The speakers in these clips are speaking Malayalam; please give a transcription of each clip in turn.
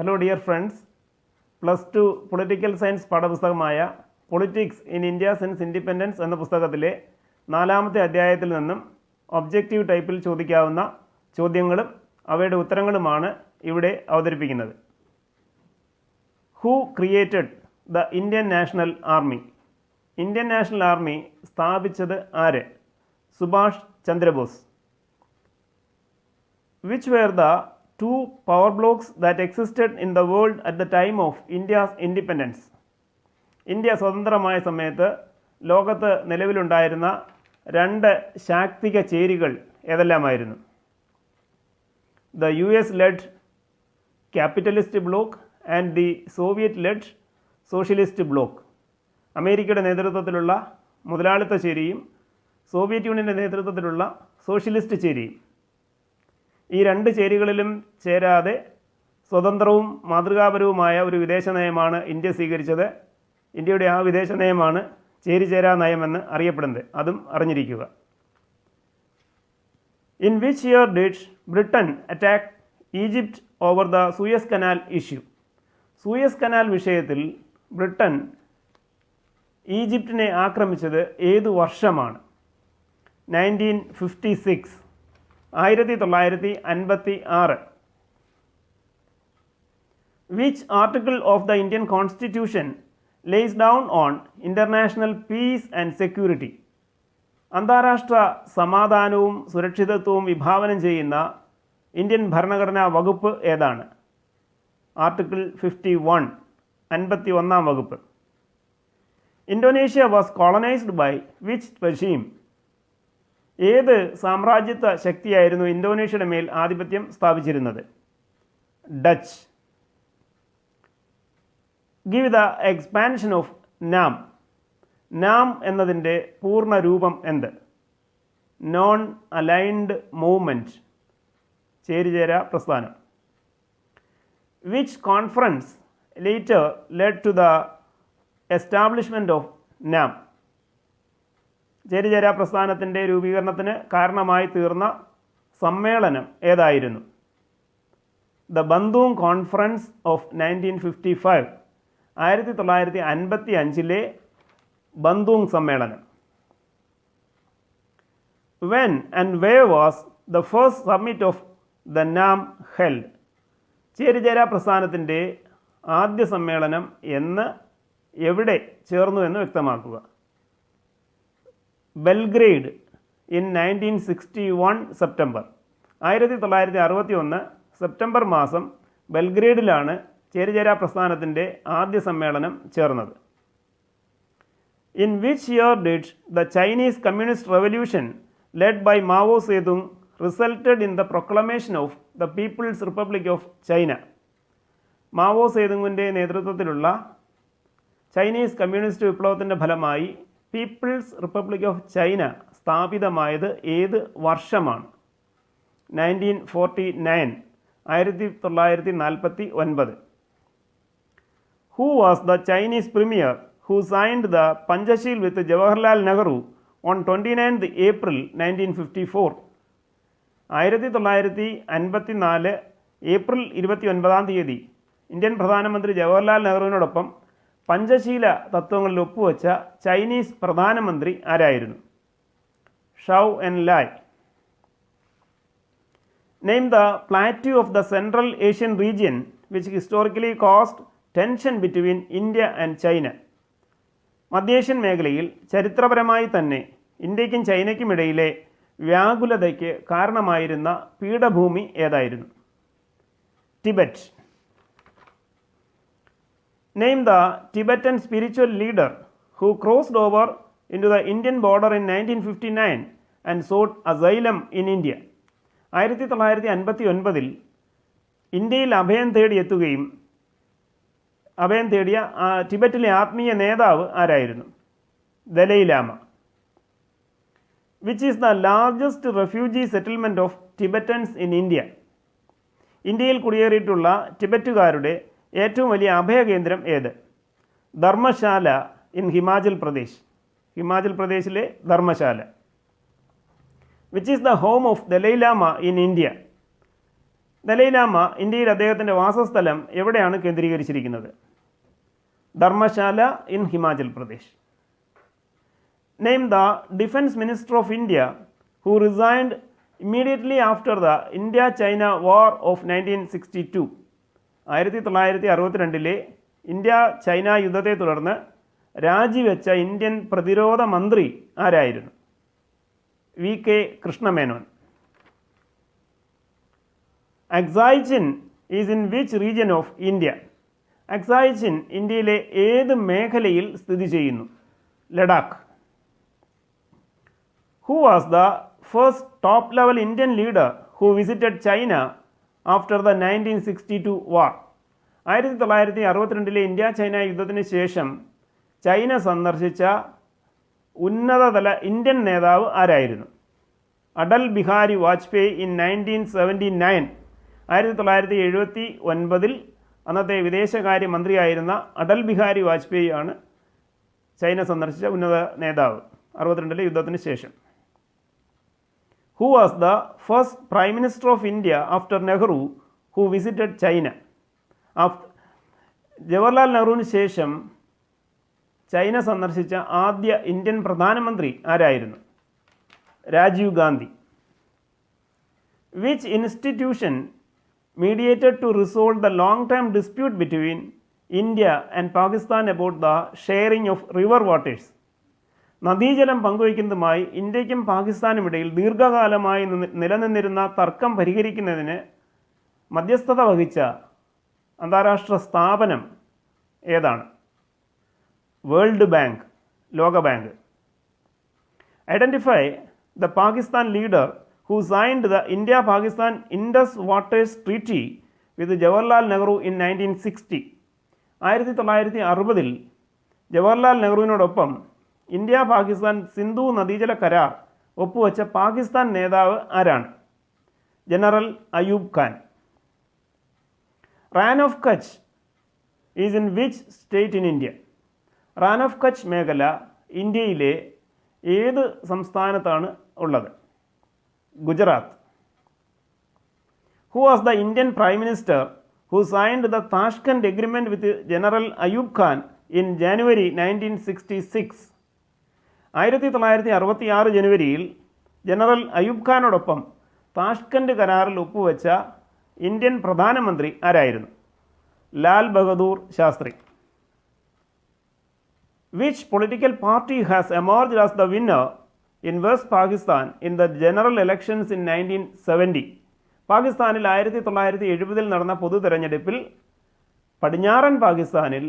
Hello dear friends, +2 political science പാഠപുസ്തകമായ politics in India since independence എന്ന പുസ്തകത്തിലെ 4-ാമത്തെ അധ്യായത്തിൽ നിന്നും ഒബ്ജക്റ്റീവ് ടൈപ്പിൽ ചോദിക്കാവുന്ന ചോദ്യങ്ങളും അവയുടെ ഉത്തരങ്ങളുമാണ് ഇവിടെ അവതരിപ്പിക്കുന്നത്. Who created the Indian National Army? Indian National Army സ്ഥാപിച്ചത് ആര്? Subhash Chandra Bose. Which were the 2 power blocks that existed in the world at the time of India's independence? India സ്വതന്ത്രമായ സമയത്ത് ലോകത്ത് നിലവിലുണ്ടായിരുന്ന 2 ശാക്തിക ചേരികൾ ഏതെല്ലാമായിരുന്നു? The US-led capitalist bloc and the Soviet-led socialist bloc. അമേരിക്കയുടെ നേതൃത്വത്തിലുള്ള മുതലാളിത്ത ചേരിയും സോവിയറ്റ് യൂണിയൻ്റെ നേതൃത്വത്തിലുള്ള സോഷ്യലിസ്റ്റ് ചേരിയും. ഈ 2 ചേരികളിലും ചേരാതെ സ്വതന്ത്രവും മാതൃകാപരവുമായ ഒരു വിദേശ നയമാണ് ഇന്ത്യ സ്വീകരിച്ചത്. ഇന്ത്യയുടെ ആ വിദേശ നയമാണ് ചേരിചേരാ നയമെന്ന് അറിയപ്പെടുന്നത്. അതും അറിഞ്ഞിരിക്കുക. In which year did Britain attack Egypt over the Suez canal issue? Suez canal വിഷയത്തിൽ ബ്രിട്ടൻ ഈജിപ്തിനെ ആക്രമിച്ചത് ഏതു വർഷമാണ്? 1956, 1956. Which article of the Indian Constitution lays down on international peace and security? അന്താരാഷ്ട്ര സമാധാനവും സുരക്ഷിതത്വവും വിഭാവനം ചെയ്യുന്ന ഇന്ത്യൻ ഭരണഘടനാ വകുപ്പ് ഏതാണ്? ആർട്ടിക്കിൾ 51, 51-ാം വകുപ്പ്. Indonesia was colonised by which regime? ഏത് സാമ്രാജ്യത്വ ശക്തിയായിരുന്നു ഇന്തോനേഷ്യയുടെ മേൽ ആധിപത്യം സ്ഥാപിച്ചിരുന്നത്? Dutch. Give the expansion of NAM. NAM എന്നതിൻ്റെ പൂർണ്ണ രൂപം എന്ത്? നോൺ അലൈൻഡ് മൂവ്മെൻറ്റ്, ചേരിചേരാ പ്രസ്ഥാനം. Which conference later led to the establishment of NAM? ചേരിചേരാ പ്രസ്ഥാനത്തിൻ്റെ രൂപീകരണത്തിന് കാരണമായി തീർന്ന സമ്മേളനം ഏതായിരുന്നു? ദ ബന്ധൂങ് കോൺഫറൻസ് ഓഫ് 1955, 1955-ലെ ബന്ധൂങ് സമ്മേളനം. When and where was the first summit of the NAM held? ചേരിചേരാ പ്രസ്ഥാനത്തിൻ്റെ ആദ്യ സമ്മേളനം എന്ന്, എവിടെ ചേർന്നു എന്ന് വ്യക്തമാക്കുക. Belgrade in 1961 September. 1961 സെപ്റ്റംബർ മാസം ബെൽഗ്രേഡിലാണ് ചേരിചേരാ പ്രസ്ഥാനത്തിൻ്റെ ആദ്യ സമ്മേളനം ചേർന്നത്. In which year did the Chinese communist revolution led by Mao Zedong resulted in the proclamation of the People's Republic of China? Mao സേതുങ്ങിൻ്റെ നേതൃത്വത്തിലുള്ള ചൈനീസ് കമ്മ്യൂണിസ്റ്റ് വിപ്ലവത്തിൻ്റെ ഫലമായി പീപ്പിൾസ് റിപ്പബ്ലിക് ഓഫ് ചൈന സ്ഥാപിതമായത് ഏത് വർഷമാണ്? 1949, 1949. Who was the Chinese premier who signed the Panchsheel with Jawaharlal Nehru on 29th April 1954? 1954 April 29-ാം തീയതി ഇന്ത്യൻ പ്രധാനമന്ത്രി ജവഹർലാൽ നെഹ്റുവിനോടൊപ്പം പഞ്ചശീല തത്വങ്ങളിൽ ഒപ്പുവെച്ച ചൈനീസ് പ്രധാനമന്ത്രി ആരായിരുന്നു? Zhou Enlai. Name the plateau of the Central Asian region which historically caused tension between India and China. മധ്യേഷ്യൻ മേഖലയിൽ ചരിത്രപരമായി തന്നെ ഇന്ത്യയ്ക്കും ചൈനയ്ക്കുമിടയിലെ വ്യാകുലതയ്ക്ക് കാരണമായിരുന്ന പീഠഭൂമി ഏതായിരുന്നു? Tibet. Name the Tibetan spiritual leader who crossed over into the Indian border in 1959 and sought asylum in India. 1959-ൽ ഇന്ത്യയിൽ അഭയം തേടിയ ടിബറ്റിലെ ആത്മീയ നേതാവ് ആരായിരുന്നു? Dalai Lama. Which is the largest refugee settlement of Tibetans in India? ഇന്ത്യയിൽ കുടിയേറിയിട്ടുള്ള ടിബറ്റുകാരുടെ ഏറ്റവും വലിയ അഭയകേന്ദ്രം ഏത്? ധർമ്മശാല ഇൻ ഹിമാചൽ പ്രദേശ്. ഹിമാചൽ പ്രദേശിലെ Dharamshala. Which is the home of Dalai Lama in India? Dalai Lama ഇന്ത്യയിൽ അദ്ദേഹത്തിൻ്റെ വാസസ്ഥലം എവിടെയാണ് കേന്ദ്രീകരിച്ചിരിക്കുന്നത്? Dharamshala in Himachal Pradesh. Name the defence minister of India who resigned immediately after the India China war of 1962. 1962 India China യുദ്ധത്തെ തുടർന്ന് രാജിവെച്ച ഇന്ത്യൻ പ്രതിരോധ മന്ത്രി ആരായിരുന്നു? VK Krishna Menon. Aksai Chin is in which region of India? Aksai Chin ഇന്ത്യയിലെ ഏത് മേഖലയിൽ സ്ഥിതി ചെയ്യുന്നു? Ladakh. Who was the first top level Indian leader who visited China after the 1962 war? 1962 India China യുദ്ധത്തിന് ശേഷം ചൈന സന്ദർശിച്ച ഉന്നതതല ഇന്ത്യൻ നേതാവ് ആരായിരുന്നു? അടൽ ബിഹാരി വാജ്പേയി ഇൻ 1979. 1979 അന്നത്തെ വിദേശകാര്യമന്ത്രിയായിരുന്ന അടൽ ബിഹാരി വാജ്പേയി ആണ് ചൈന സന്ദർശിച്ച ഉന്നത നേതാവ് 62 യുദ്ധത്തിന് ശേഷം. Who was the first prime minister of India after Nehru who visited China? Jawaharlal നെഹ്റുവിന് ശേഷം ചൈന സന്ദർശിച്ച ആദ്യ ഇന്ത്യൻ പ്രധാനമന്ത്രി ആരായിരുന്നു? Rajiv Gandhi. Which institution mediated to resolve the long-term dispute between India and Pakistan about the sharing of river waters? നദീജലം പങ്കുവയ്ക്കുന്നതുമായി ഇന്ത്യയ്ക്കും പാകിസ്ഥാനും ഇടയിൽ ദീർഘകാലമായി നിലനിന്നിരുന്ന തർക്കം പരിഹരിക്കുന്നതിന് മധ്യസ്ഥത വഹിച്ച അന്താരാഷ്ട്ര സ്ഥാപനം ഏതാണ്? വേൾഡ് ബാങ്ക്, ലോക bank. Identify the Pakistan leader who signed the India-Pakistan Indus Waters Treaty with Jawaharlal Nehru in 1960. 1960 Jawaharlal നെഹ്റുവിനോടൊപ്പം ഇന്ത്യ പാകിസ്ഥാൻ സിന്ധു നദീജല കരാർ ഒപ്പുവെച്ച പാകിസ്ഥാൻ നേതാവ് ആരാണ്? General Ayub Khan. Rann of Kutch is in which state in India? Rann of Kutch മേഖല ഇന്ത്യയിലെ ഏത് സംസ്ഥാനത്താണ് ഉള്ളത്? Gujarat. Who was the Indian prime minister who signed the Tashkent agreement with general Ayub Khan in January 1966? 1966 ജനുവരിയിൽ ജനറൽ അയൂബ് ഖാനോടൊപ്പം താഷ്കൻഡ് കരാറിൽ ഒപ്പുവെച്ച ഇന്ത്യൻ പ്രധാനമന്ത്രി ആരായിരുന്നു? Lal Bahadur Shastri. Which political party has emerged as the winner in West Pakistan in the general elections in 1970? പാകിസ്ഥാനിൽ 1970 നടന്ന പൊതു തെരഞ്ഞെടുപ്പിൽ പടിഞ്ഞാറൻ പാകിസ്ഥാനിൽ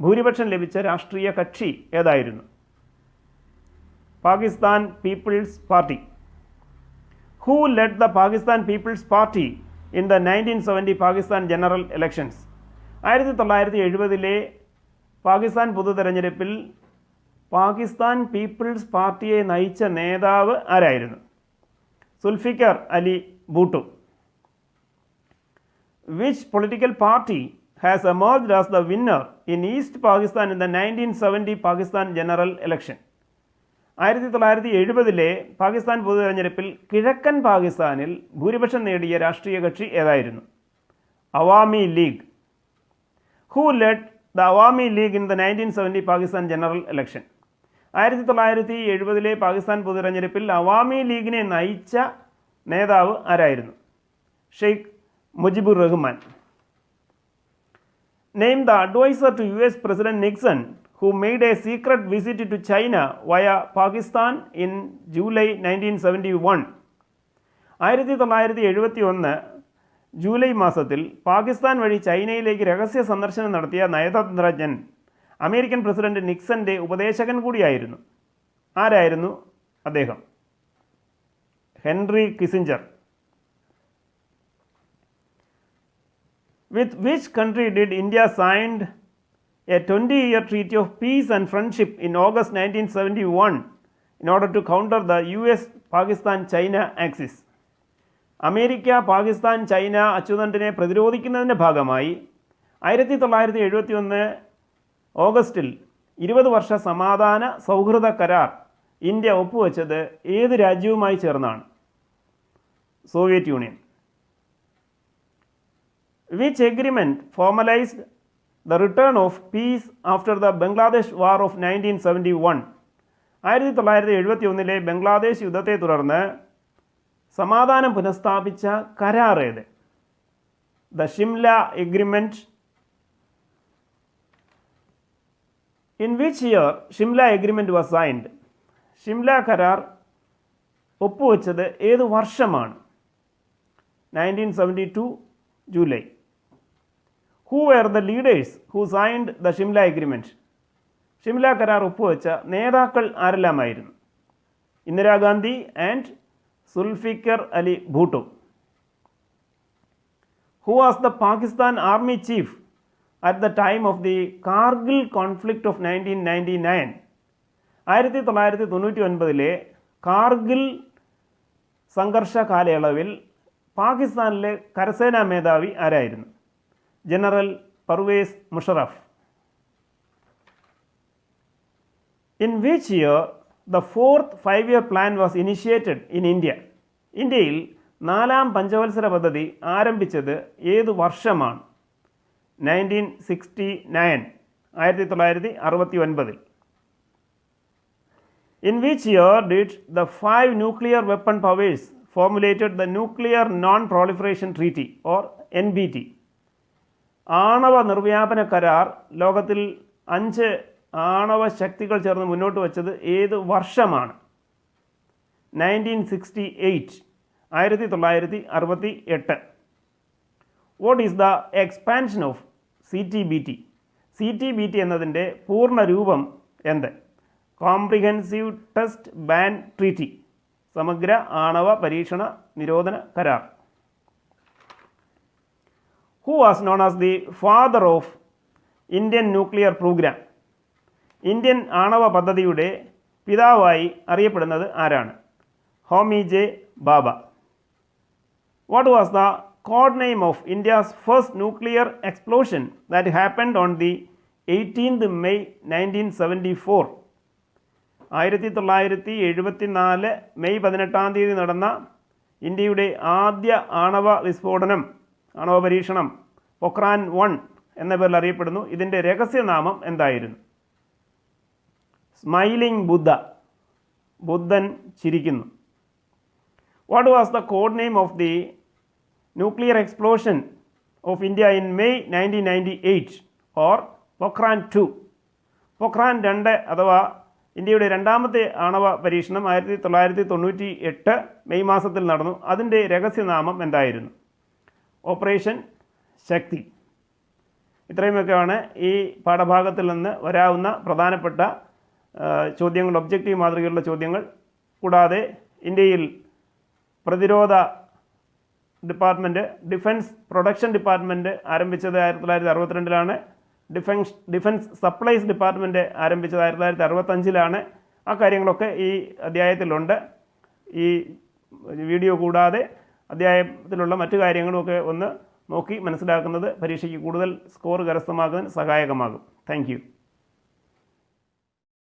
ഭൂരിപക്ഷം ലഭിച്ച രാഷ്ട്രീയ കക്ഷി ഏതായിരുന്നു? Pakistan People's Party. Who led the Pakistan People's Party in the 1970 Pakistan general elections? 1970 Pakistan പൊതു തെരഞ്ഞെടുപ്പിൽ പാകിസ്ഥാൻ പീപ്പിൾസ് പാർട്ടിയെ നയിച്ച നേതാവ് ആരായിരുന്നു? Zulfikar Ali Bhutto. Which political party has emerged as the winner in East Pakistan in the 1970 Pakistan general election? 1970 Pakistan പൊതു തെരഞ്ഞെടുപ്പിൽ കിഴക്കൻ പാകിസ്ഥാനിൽ ഭൂരിപക്ഷം നേടിയ രാഷ്ട്രീയ കക്ഷി ഏതായിരുന്നു? Awami League. Who led the Awami League in the 1970 Pakistan general election? 1970 Pakistan പൊതു തെരഞ്ഞെടുപ്പിൽ അവാമി ലീഗിനെ നയിച്ച നേതാവ് ആരായിരുന്നു? Sheikh Mujibur Rahman. Name the adviser to US president Nixon who made a secret visit to China via Pakistan in July 1971. 1971 July മാസത്തിൽ പാകിസ്ഥാൻ വഴി ചൈനയിലേക്ക് രഹസ്യ സന്ദർശനം നടത്തിയ നയതന്ത്രജ്ഞൻ അമേരിക്കൻ പ്രസിഡന്റ് നിക്സന്റെ ഉപദേശകൻ കൂടിയായിരുന്നു. ആരായിരുന്നു അദ്ദേഹം? Henry Kissinger. With which country did India signed a 20-year treaty of peace and friendship in August 1971 in order to counter the US-Pakistan-China axis? America Pakistan China അച്ചുതണ്ടിനെ പ്രതിരോധിക്കുന്നതിൻ്റെ ഭാഗമായി 1971 ഓഗസ്റ്റിൽ 20 വർഷ സമാധാന സൗഹൃദ കരാർ ഇന്ത്യ ഒപ്പുവെച്ചത് ഏത് രാജ്യവുമായി ചേർന്നാണ്? Soviet union. Which agreement formalized the return of peace after the Bangladesh War of 1971? 1971 Bangladesh യുദ്ധത്തെ തുടർന്ന് സമാധാനം പുനഃസ്ഥാപിച്ച കരാർ ഏത്? The Shimla agreement. In which year Shimla agreement was signed? Shimla കരാർ ഒപ്പുവെച്ചത് ഏത് വർഷമാണ്? 1972 July. Who were the leaders who signed the Shimla agreement? ഷിംല കരാർ ഒപ്പുവെച്ച നേതാക്കൾ ആരെല്ലാമായിരുന്നു? Indira Gandhi and Zulfikar Ali Bhutto. Who was the Pakistan Army chief at the time of the Kargil conflict of 1999? 1999 Kargil സംഘർഷ കാലയളവിൽ പാകിസ്ഥാനിലെ കരസേനാ മേധാവി ആരായിരുന്നു? General Pervez Musharraf. In which year the fourth 5-year plan was initiated in India? ഇന്ത്യയിൽ 4ാം പഞ്ചവത്സര പദ്ധതി ആരംഭിച്ചത് ഏതു വർഷമാണ്? 1969. 1969. In which year did the 5 nuclear weapon powers formulated the Nuclear Non-Proliferation Treaty or NPT? ആണവ നിർവ്യാപന കരാർ ലോകത്തിൽ 5 ആണവ ശക്തികൾ ചേർന്ന് മുന്നോട്ട് വച്ചത് ഏത് വർഷമാണ്? 1968. 1968. What is the expansion of CTBT? CTBT എന്നതിൻ്റെ പൂർണ്ണ രൂപം എന്ത്? കോംപ്രിഹെൻസീവ് ടെസ്റ്റ് ബാൻ ട്രീറ്റി, സമഗ്ര ആണവ പരീക്ഷണ നിരോധന കരാർ. Who was known as the father of Indian nuclear program? Indian ആണവ പദ്ധതിയുടെ പിതാവായി അറിയപ്പെടുന്നത് ആരാണ്? Homi J Baba. What was the code name of India's first nuclear explosion that happened on the 18th May 1974? 1974 May 18 നടന്ന ഇന്ത്യയുടെ ആദ്യ ആണവ വിസ്ഫോടനം, ആണവ പരീക്ഷണം പൊക്രാൻ 1 എന്ന പേരിൽ അറിയപ്പെടുന്നു. ഇതിൻ്റെ രഹസ്യനാമം എന്തായിരുന്നു? സ്മൈലിംഗ് ബുദ്ധ, ബുദ്ധൻ ചിരിക്കുന്നു. What was the code name of the nuclear explosion of India in May 1998 or Pokhran 2? Pokhran 2 അഥവാ ഇന്ത്യയുടെ രണ്ടാമത്തെ ആണവ പരീക്ഷണം 1998 മെയ് മാസത്തിൽ നടന്നു. അതിൻ്റെ രഹസ്യനാമം എന്തായിരുന്നു? ഓപ്പറേഷൻ ശക്തി. ഇത്രയുമൊക്കെയാണ് ഈ പാഠഭാഗത്തിൽ നിന്ന് വരാവുന്ന പ്രധാനപ്പെട്ട ചോദ്യങ്ങൾ, ഒബ്ജക്റ്റീവ് മാതൃകയിലുള്ള ചോദ്യങ്ങൾ. കൂടാതെ ഇന്ത്യയിൽ പ്രതിരോധ ഡിപ്പാർട്ട്മെൻറ്റ്, ഡിഫൻസ് പ്രൊഡക്ഷൻ ഡിപ്പാർട്ട്മെൻറ്റ് ആരംഭിച്ചത് 1962 ഡിഫൻസ് സപ്ലൈസ് ഡിപ്പാർട്ട്മെൻറ്റ് ആരംഭിച്ചത് 1965. ആ കാര്യങ്ങളൊക്കെ ഈ അധ്യായത്തിലുണ്ട്. ഈ വീഡിയോ കൂടാതെ അധ്യായത്തിലുള്ള മറ്റു കാര്യങ്ങളുമൊക്കെ ഒന്ന് നോക്കി മനസ്സിലാക്കുന്നത് പരീക്ഷയ്ക്ക് കൂടുതൽ സ്കോർ കരസ്ഥമാക്കുന്നതിന് സഹായകമാകും. Thank you.